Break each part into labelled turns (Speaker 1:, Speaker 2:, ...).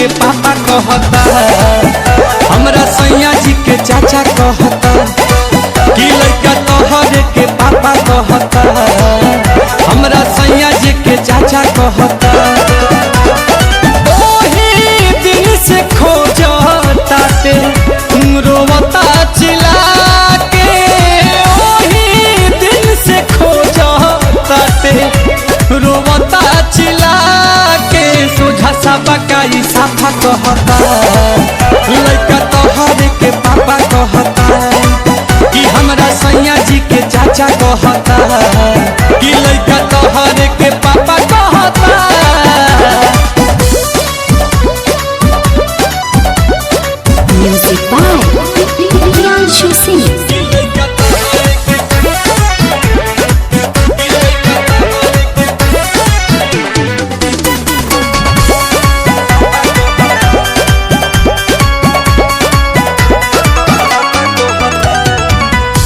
Speaker 1: के पापा कहता, हमरा सैया जी के चाचा कहता कि लड़का तोहरे के पापा कहता, हमरा सैया जी के चाचा कहता। ओही दिन से खोजता ते रोवता चिल्ला के, ओही दिन से खोजता ते रोवता चिल्ला के। सोझा साबा का ई साफा कहता, लड़का तोहरे के पापा कहता कि हमरा सैया जी के चाचा कहता कि लड़का तोहरे के पापा कहता।
Speaker 2: Music by Priyanshu Singh.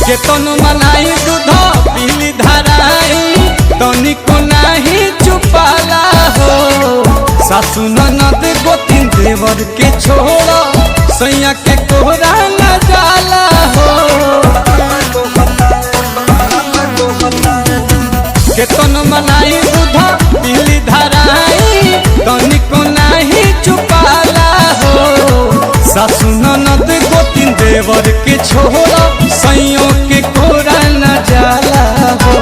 Speaker 1: केतन मनाई दूध पीली धराई तनिको नाही चुपाला हो। सासु ननद गोतिन देवर के छोड़ा सैया के कोहरा न जाला हो। केतन मनाई दूध पीली धराई तनिको नाही चुपाला हो। सासु ननद गोतिन देवर के छोड़ा सैयों के कोरा न जाला हो।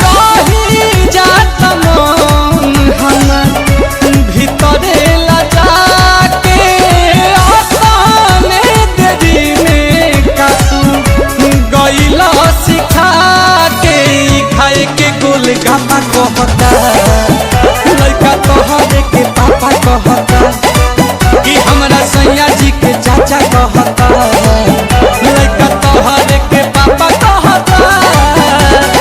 Speaker 1: रही जात मन हमर भीतरे लजा के, अपने देरी में कातू गइला सिखा के। खाए के गोलगप्पा कहता, लड़का तोहरे के पापा कहता कि हमरा सैया जी के चाचा कहता